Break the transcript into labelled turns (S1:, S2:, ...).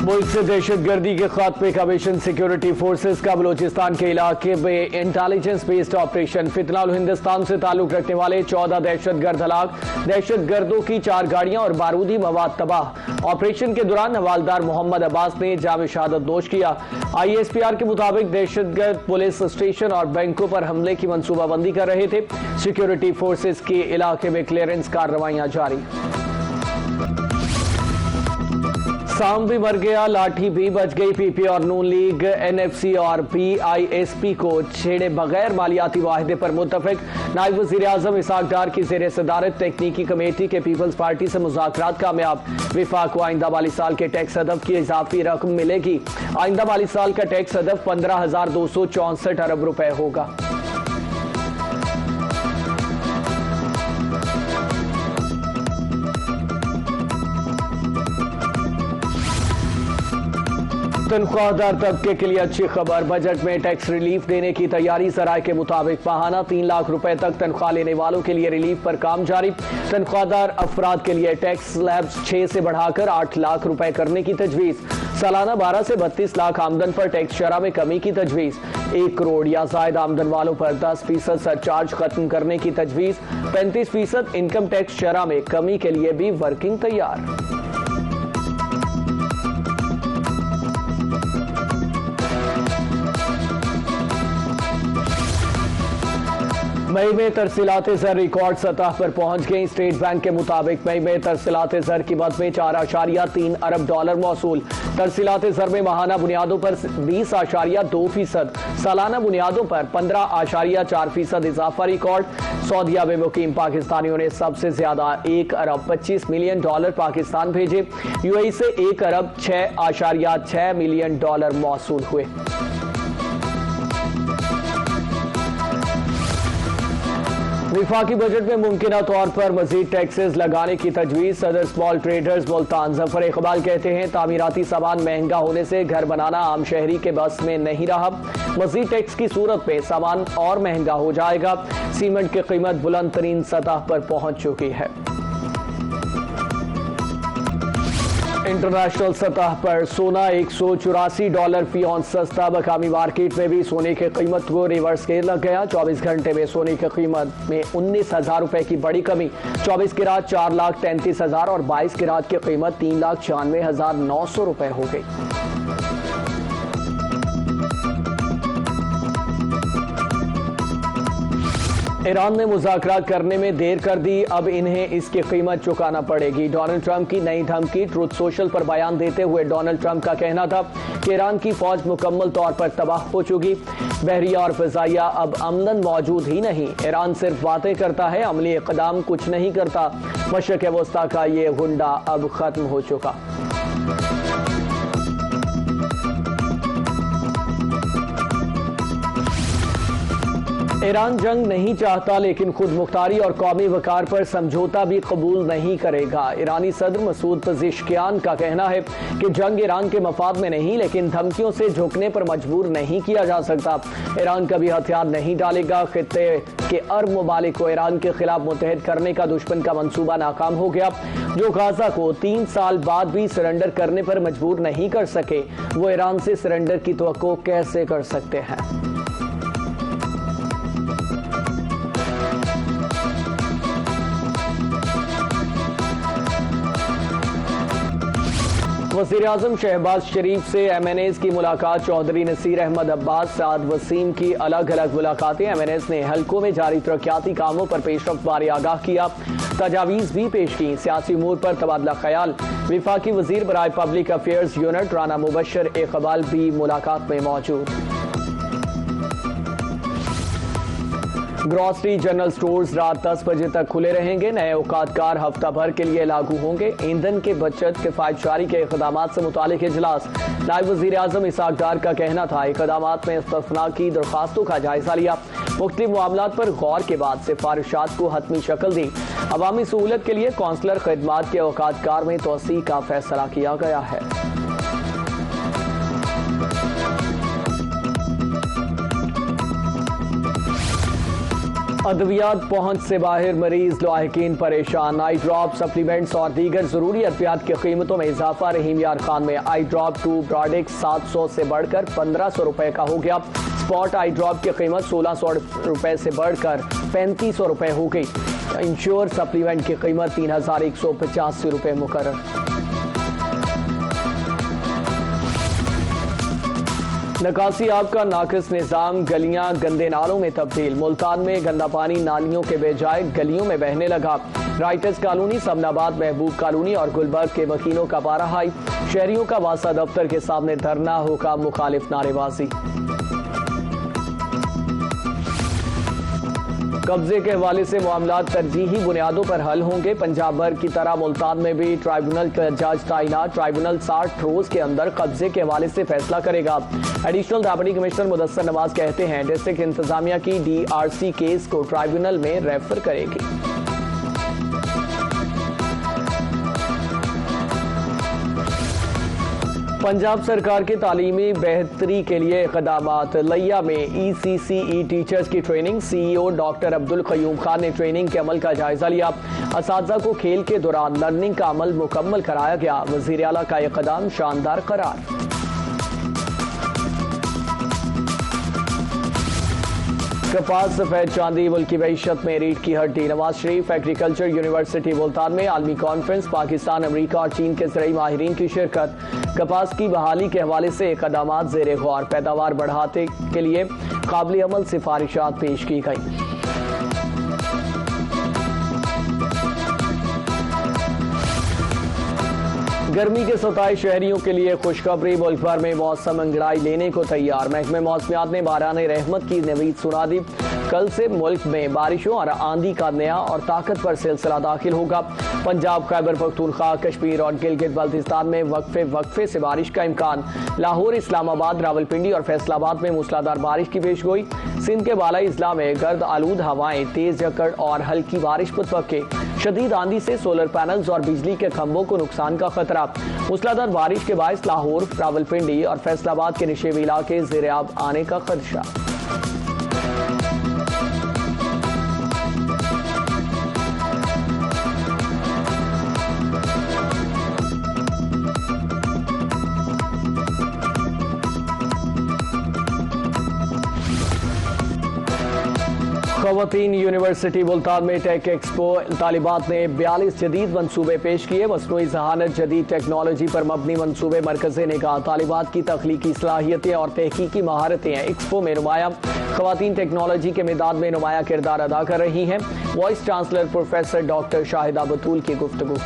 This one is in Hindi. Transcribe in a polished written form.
S1: मुल्क से दहशतगर्दी के खात्मे का मिशन सिक्योरिटी फोर्सेस का बलूचिस्तान के इलाके में इंटेलिजेंस बेस्ड ऑपरेशन। फितना हिंदुस्तान से ताल्लुक रखने वाले 14 दहशतगर्द हलाक, दहशतगर्दों की 4 गाड़ियां और बारूदी मवाद तबाह। ऑपरेशन के दौरान हवालदार मोहम्मद अब्बास ने जाम शहादत नोश किया। ISPR के मुताबिक दहशतगर्द पुलिस स्टेशन और बैंकों पर हमले की मंसूबाबंदी कर रहे थे। सिक्योरिटी फोर्सेस के इलाके में क्लियरेंस कार्रवाइयां जारी। सांप भी मर गया, लाठी भी बच गई। PP और नून लीग NFC और BISP को छेड़े बगैर मालियाती वाहिदे पर मुत्तफिक। नायब वज़ीर आज़म इसहाक डार की ज़ेर सदारत तकनीकी कमेटी के पीपल्स पार्टी से मुज़ाकरात कामयाब। विफाक को आइंदा माली साल के टैक्स हदफ की इजाफी रकम मिलेगी। आइंदा माली साल का टैक्स हदफ 15,264 अरब रुपए होगा। तनख्वाहदार तबके के लिए अच्छी खबर। बजट में टैक्स रिलीफ देने की तैयारी। सराय के मुताबिक माहाना 3 लाख रुपए तक तनख्वाह लेने वालों के लिए रिलीफ पर काम जारी। तनख्वाहदार अफराद के लिए टैक्स स्लैब्स 6 से बढ़ाकर 8 लाख रुपए करने की तजवीज़। सालाना 12 से 32 लाख आमदन पर टैक्स शरह में कमी की तजवीज़। 1 करोड़ या जायद आमदन वालों पर 10% सरचार्ज खत्म करने की तजवीज़। 35% इनकम टैक्स शरह में कमी के लिए भी वर्किंग तैयार। मई में तरसीलात ज़र रिकॉर्ड सतह पर पहुंच गई। स्टेट बैंक के मुताबिक मई में तरसीलात ज़र की मद में 4.3 अरब डॉलर मौसूल। तरसीलात ज़र में माहाना बुनियादों पर 20.2%, सालाना बुनियादों पर 15.4% इजाफा रिकॉर्ड। सऊदीया में मुकीम पाकिस्तानियों ने सबसे ज्यादा 1 अरब 25 मिलियन डॉलर पाकिस्तान भेजे। UAE से 1 अरब 6.6 मिलियन डॉलर मौसूल हुए। विफाकी बजट में मुमकिन तौर पर मजीद टैक्सेस लगाने की तजवीज़। सदर स्मॉल ट्रेडर्स मुल्तान जफर इकबाल कहते हैं, तामीराती सामान महंगा होने से घर बनाना आम शहरी के बस में नहीं रहा। मजीद टैक्स की सूरत में सामान और महंगा हो जाएगा। सीमेंट की कीमत बुलंद तरीन सतह पर पहुंच चुकी है। इंटरनेशनल सतह पर सोना $184 फी औंस सस्ता। मकामी मार्केट में भी सोने की कीमत को रिवर्स गेयर लग गया। 24 घंटे में सोने की कीमत में 19,000 रुपए की बड़ी कमी। 24 कैरात 4,33,000 और 22 कैरात की कीमत 3,96,900 रुपए हो गई। ईरान ने मुज़ाकरात करने में देर कर दी, अब इन्हें इसकी कीमत चुकाना पड़ेगी। डोनाल्ड ट्रंप की नई धमकी। ट्रूथ सोशल पर बयान देते हुए डोनाल्ड ट्रंप का कहना था कि ईरान की फौज मुकम्मल तौर पर तबाह हो चुकी। बहरिया और फिजाइया अब अमन मौजूद ही नहीं। ईरान सिर्फ बातें करता है, अमली इक़दाम कुछ नहीं करता। मशरिक़ वस्ता का ये गुंडा अब खत्म हो चुका। ईरान जंग नहीं चाहता, लेकिन खुद मुख्तारी और कौमी वकार पर समझौता भी कबूल नहीं करेगा। ईरानी सदर मसूद पज़ेश्कियान का कहना है कि जंग ईरान के मफाद में नहीं, लेकिन धमकियों से झुकने पर मजबूर नहीं किया जा सकता। ईरान कभी हथियार नहीं डालेगा। खित्ते के अरब ममालिक को ईरान के खिलाफ मुत्तहिद करने का दुश्मन का मंसूबा नाकाम हो गया। जो गाजा को 3 साल बाद भी सरेंडर करने पर मजबूर नहीं कर सके, वो ईरान से सरेंडर की तवक्को कैसे कर सकते हैं। वज़ीर आज़म शहबाज शरीफ से MNAs की मुलाकात। चौधरी नसीर अहमद अब्बास, साद वसीम की अलग अलग मुलाकातें। MNAs ने हल्कों में जारी तरक्याती कामों पर पेशरफ्त बारे आगाह किया, तजावीज़ भी पेश की। सियासी उमूर पर तबादला ख्याल। विफाकी वज़ीर बराए public affairs unit Rana Mubashar Iqbal भी मुलाकात में मौजूद। ग्रॉसरी जनरल स्टोर्स रात 10 बजे तक खुले रहेंगे। नए औकातकार हफ्ता भर के लिए लागू होंगे। ईंधन के बचत किफायतशारी के इक़दामात से मुतालिक इजलास। नायब वज़ीर आज़म इसहाक डार का कहना था, इक़दामात में इस्तफ़ना की दरख्वास्तों का जायजा लिया। मुख्तलिफ मामलात पर गौर के बाद सिफारिशात को हतमी शक्ल दी। अवामी सहूलत के लिए कौंसलर खिदमात के औकातकार में तोसी का फैसला किया गया है। अद्वियात पहुंच से बाहर मरीज लाहिकीन परेशान। आई ड्रॉप, सप्लीमेंट्स और दीगर जरूरी अद्वियात की कीमतों में इजाफा। रहीम यार खान में आई ड्रॉप 2 प्रोडक्ट 700 से बढ़कर 1500 रुपए का हो गया। स्पॉट आई ड्रॉप की कीमत 1600 रुपए से बढ़कर 3500 रुपए हो गई। इंश्योर सप्लीमेंट की कीमत 3185 रुपए मुकर्रर। निकासी आब का नाकिस निज़ाम, गलियां गंदे नालों में तब्दील। मुल्तान में गंदा पानी नालियों के बजाय गलियों में बहने लगा। राइटर्स कॉलोनी, समनाबाद, महबूब कॉलोनी और गुलबर्ग के मकीनों का पारा हाई। शहरियों का वासा दफ्तर के सामने धरना, हुकाम मुखालिफ नारेबाजी। कब्जे के हवाले से मामला तरजीही बुनियादों पर हल होंगे। पंजाब भर की तरह मुल्तान में भी ट्राइब्यूनल का जज तैनात। ट्राइब्यूनल 60 रोज के अंदर कब्जे के हवाले से फैसला करेगा। Additional deputy commissioner Mudassar Nawaz कहते हैं डिस्ट्रिक्ट इंतजामिया की DRC केस को ट्राइब्यूनल में रेफर करेगी। पंजाब सरकार के तालीमी बेहतरी के लिए इक़दामात। लिया में ECCE टीचर्स की training. CEO doctor Abdul Qayyum Khan ने ट्रेनिंग के अमल का जायजा लिया। असातिज़ा को खेल के दौरान लर्निंग का अमल मुकम्मल कराया गया। वज़ीर आला का इक़दाम शानदार करार। कपास, सफेद चांदी मुल्की मईशत में रीढ़ की हड्डी। नवाज शरीफ एग्रीकल्चर यूनिवर्सिटी मुल्तान में आलमी कॉन्फ्रेंस। पाकिस्तान, अमरीका और चीन के ज़राई माहिरीन की शिरकत। कपास की बहाली के हवाले से इक़दामात ज़ेरे गौर। पैदावार बढ़ाने के लिए काबिल अमल सिफारिशात पेश की गई। गर्मी के सताए शहरियों के लिए खुशखबरी। मुल्क भर में मौसम अंगड़ाई लेने को तैयार। महकमे मौसमियात ने बाराने रहमत की नवीद सुना दी। कल से मुल्क में बारिशों और आंधी का नया और ताकतवर सिलसिला दाखिल होगा। पंजाब, खैबर पख्तूनख्वा, कश्मीर और गिलगित बल्तिस्तान में वक्फे से बारिश का इम्कान। लाहौर, इस्लामाबाद, रावलपिंडी और फैसलाबाद में मूसलाधार बारिश की पेशगोई। सिंध के बालाई इजला में गर्द आलूद हवाएं, तेज जकड़ और हल्की बारिश मुतवक्के। शदीद आंधी से सोलर पैनल्स और बिजली के खंभों को नुकसान का खतरा। मूसलाधार बारिश के बायस लाहौर, रावलपिंडी और फैसलाबाद के निशेबी इलाके ज़ेरे-आब आने का खदशा। खवातीन यूनिवर्सिटी मुल्तान में टेक एक्सपो। तालिबात ने 42 जदीद मनसूबे पेश किए। मसनूई ज़हानत, जदीद टेक्नोलॉजी पर मबनी मनसूबे मरकज़ निगाह। तालिबात की तख्लीकी सलाहियतें और तहकीकी महारतें एक्सपो में नुमाया। खवातीन टेक्नोलॉजी के मैदान में नुमाया किरदार अदा कर रही हैं। Vice chancellor professor doctor Shahida Batool की गुफ्तगू।